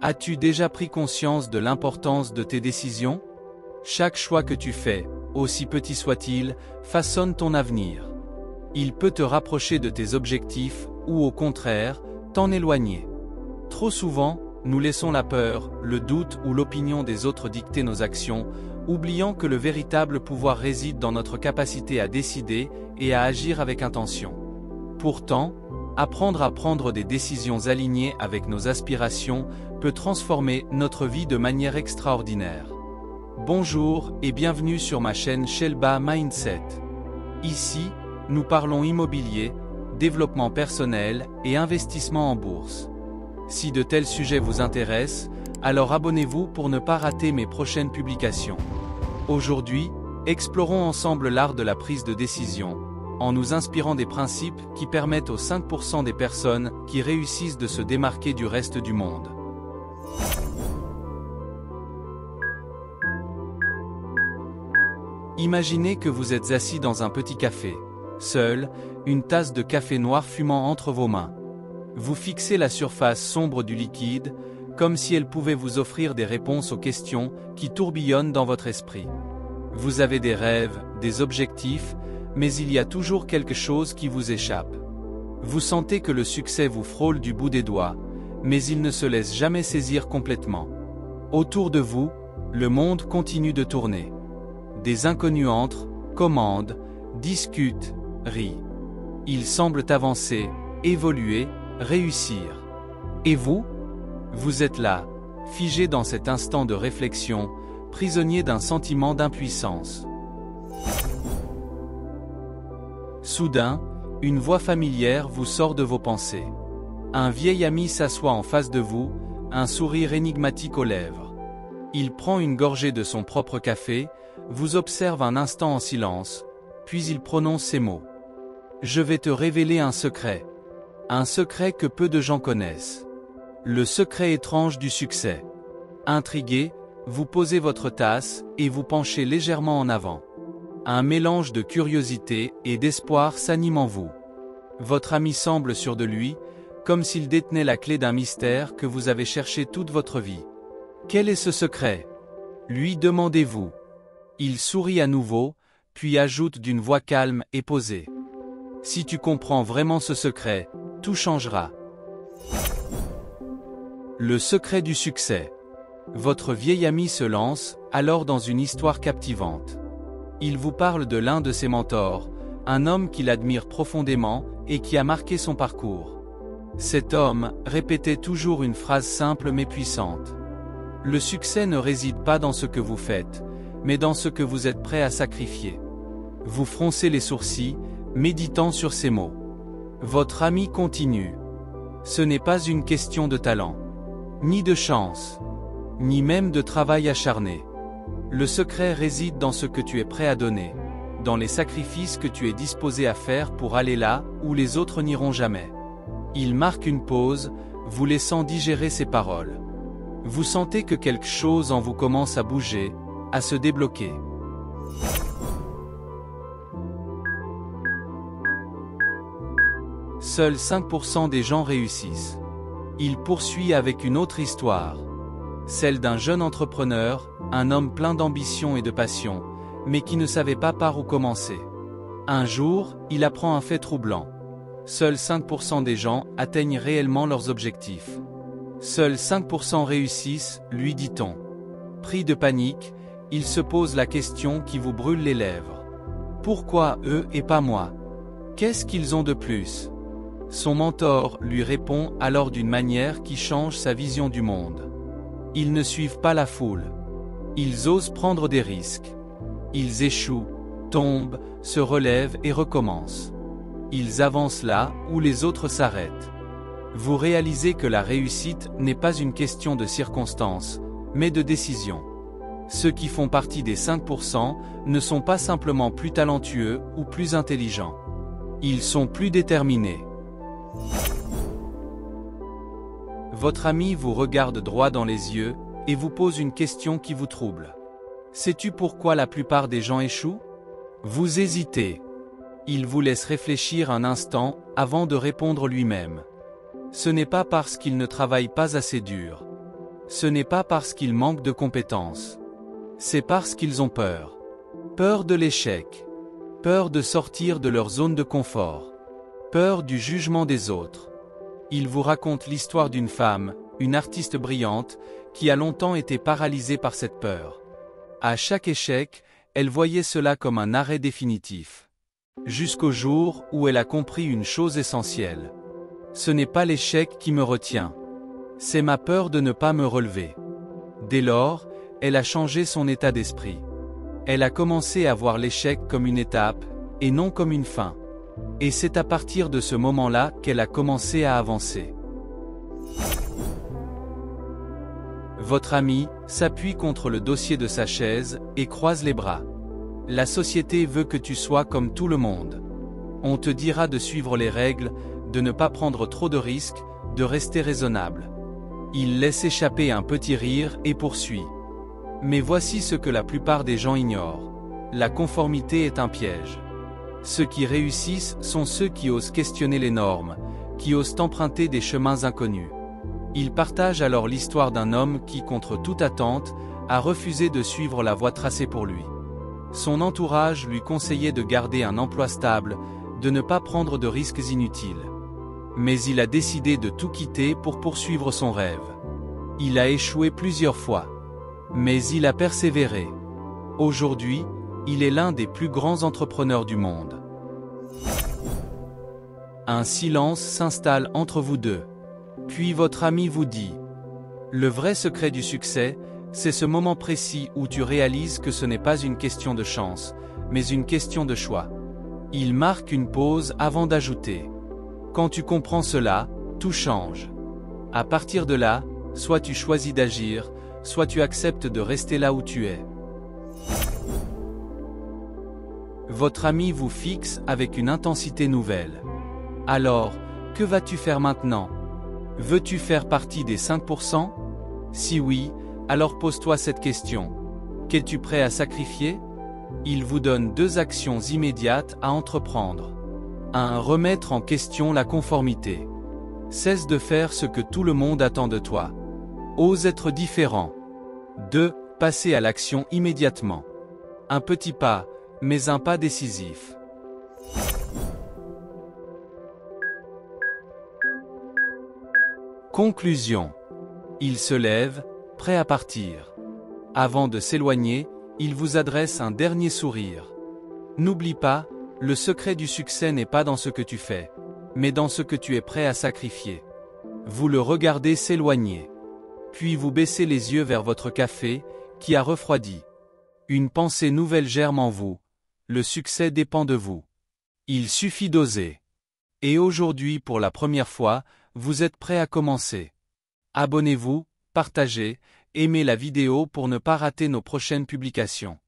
As-tu déjà pris conscience de l'importance de tes décisions? Chaque choix que tu fais, aussi petit soit-il, façonne ton avenir. Il peut te rapprocher de tes objectifs, ou au contraire, t'en éloigner. Trop souvent, nous laissons la peur, le doute ou l'opinion des autres dicter nos actions, oubliant que le véritable pouvoir réside dans notre capacité à décider et à agir avec intention. Pourtant, apprendre à prendre des décisions alignées avec nos aspirations peut transformer notre vie de manière extraordinaire. Bonjour et bienvenue sur ma chaîne Shelba Mindset. Ici, nous parlons immobilier, développement personnel et investissement en bourse. Si de tels sujets vous intéressent, alors abonnez-vous pour ne pas rater mes prochaines publications. Aujourd'hui, explorons ensemble l'art de la prise de décision, en nous inspirant des principes qui permettent aux 5% des personnes qui réussissent de se démarquer du reste du monde. Imaginez que vous êtes assis dans un petit café, seul, une tasse de café noir fumant entre vos mains. Vous fixez la surface sombre du liquide, comme si elle pouvait vous offrir des réponses aux questions qui tourbillonnent dans votre esprit. Vous avez des rêves, des objectifs, mais il y a toujours quelque chose qui vous échappe. Vous sentez que le succès vous frôle du bout des doigts, mais il ne se laisse jamais saisir complètement. Autour de vous, le monde continue de tourner. Des inconnus entrent, commandent, discutent, rient. Ils semblent avancer, évoluer, réussir. Et vous? Vous êtes là, figé dans cet instant de réflexion, prisonnier d'un sentiment d'impuissance. Soudain, une voix familière vous sort de vos pensées. Un vieil ami s'assoit en face de vous, un sourire énigmatique aux lèvres. Il prend une gorgée de son propre café, vous observe un instant en silence, puis il prononce ces mots. Je vais te révéler un secret. Un secret que peu de gens connaissent. Le secret étrange du succès. Intrigué, vous posez votre tasse et vous penchez légèrement en avant. Un mélange de curiosité et d'espoir s'anime en vous. Votre ami semble sûr de lui, comme s'il détenait la clé d'un mystère que vous avez cherché toute votre vie. Quel est ce secret? Lui demandez-vous. Il sourit à nouveau, puis ajoute d'une voix calme et posée. Si tu comprends vraiment ce secret, tout changera. Le secret du succès. Votre vieil ami se lance, alors dans une histoire captivante. Il vous parle de l'un de ses mentors, un homme qu'il admire profondément et qui a marqué son parcours. Cet homme répétait toujours une phrase simple mais puissante. Le succès ne réside pas dans ce que vous faites, mais dans ce que vous êtes prêt à sacrifier. Vous froncez les sourcils, méditant sur ces mots. Votre ami continue. Ce n'est pas une question de talent, ni de chance, ni même de travail acharné. Le secret réside dans ce que tu es prêt à donner, dans les sacrifices que tu es disposé à faire pour aller là où les autres n'iront jamais. Il marque une pause, vous laissant digérer ces paroles. Vous sentez que quelque chose en vous commence à bouger, à se débloquer. Seuls 5% des gens réussissent. Il poursuit avec une autre histoire. Celle d'un jeune entrepreneur, un homme plein d'ambition et de passion, mais qui ne savait pas par où commencer. Un jour, il apprend un fait troublant. Seuls 5% des gens atteignent réellement leurs objectifs. Seuls 5% réussissent, lui dit-on. Pris de panique, il se pose la question qui vous brûle les lèvres. Pourquoi eux et pas moi? Qu'est-ce qu'ils ont de plus? Son mentor lui répond alors d'une manière qui change sa vision du monde. Ils ne suivent pas la foule. Ils osent prendre des risques. Ils échouent, tombent, se relèvent et recommencent. Ils avancent là où les autres s'arrêtent. Vous réalisez que la réussite n'est pas une question de circonstances, mais de décision. Ceux qui font partie des 5% ne sont pas simplement plus talentueux ou plus intelligents. Ils sont plus déterminés. Votre ami vous regarde droit dans les yeux et vous pose une question qui vous trouble. Sais-tu pourquoi la plupart des gens échouent? Vous hésitez. Il vous laisse réfléchir un instant avant de répondre lui-même. Ce n'est pas parce qu'ils ne travaillent pas assez dur. Ce n'est pas parce qu'ils manquent de compétences. C'est parce qu'ils ont peur. Peur de l'échec. Peur de sortir de leur zone de confort. Peur du jugement des autres. Ils vous racontent l'histoire d'une femme, une artiste brillante, qui a longtemps été paralysée par cette peur. À chaque échec, elle voyait cela comme un arrêt définitif. Jusqu'au jour où elle a compris une chose essentielle. Ce n'est pas l'échec qui me retient. C'est ma peur de ne pas me relever. Dès lors, elle a changé son état d'esprit. Elle a commencé à voir l'échec comme une étape, et non comme une fin. Et c'est à partir de ce moment-là qu'elle a commencé à avancer. Votre ami s'appuie contre le dossier de sa chaise et croise les bras. La société veut que tu sois comme tout le monde. On te dira de suivre les règles, de ne pas prendre trop de risques, de rester raisonnable. Il laisse échapper un petit rire et poursuit. Mais voici ce que la plupart des gens ignorent. La conformité est un piège. Ceux qui réussissent sont ceux qui osent questionner les normes, qui osent emprunter des chemins inconnus. Ils partagent alors l'histoire d'un homme qui, contre toute attente, a refusé de suivre la voie tracée pour lui. Son entourage lui conseillait de garder un emploi stable, de ne pas prendre de risques inutiles. Mais il a décidé de tout quitter pour poursuivre son rêve. Il a échoué plusieurs fois. Mais il a persévéré. Aujourd'hui, il est l'un des plus grands entrepreneurs du monde. Un silence s'installe entre vous deux. Puis votre ami vous dit « Le vrai secret du succès, c'est ce moment précis où tu réalises que ce n'est pas une question de chance, mais une question de choix. » Il marque une pause avant d'ajouter « Quand tu comprends cela, tout change. À partir de là, soit tu choisis d'agir, soit tu acceptes de rester là où tu es. » Votre ami vous fixe avec une intensité nouvelle. Alors, que vas-tu faire maintenant? Veux-tu faire partie des 5%? Si oui, alors pose-toi cette question. Qu'es-tu prêt à sacrifier? Il vous donne 2 actions immédiates à entreprendre. 1. Remettre en question la conformité. Cesse de faire ce que tout le monde attend de toi. Ose être différent. 2. Passer à l'action immédiatement. Un petit pas, mais un pas décisif. Conclusion. Il se lève, prêt à partir. Avant de s'éloigner, il vous adresse un dernier sourire. N'oublie pas, le secret du succès n'est pas dans ce que tu fais, mais dans ce que tu es prêt à sacrifier. Vous le regardez s'éloigner. Puis vous baissez les yeux vers votre café, qui a refroidi. Une pensée nouvelle germe en vous. Le succès dépend de vous. Il suffit d'oser. Et aujourd'hui, pour la première fois, vous êtes prêt à commencer. Abonnez-vous, partagez, aimez la vidéo pour ne pas rater nos prochaines publications.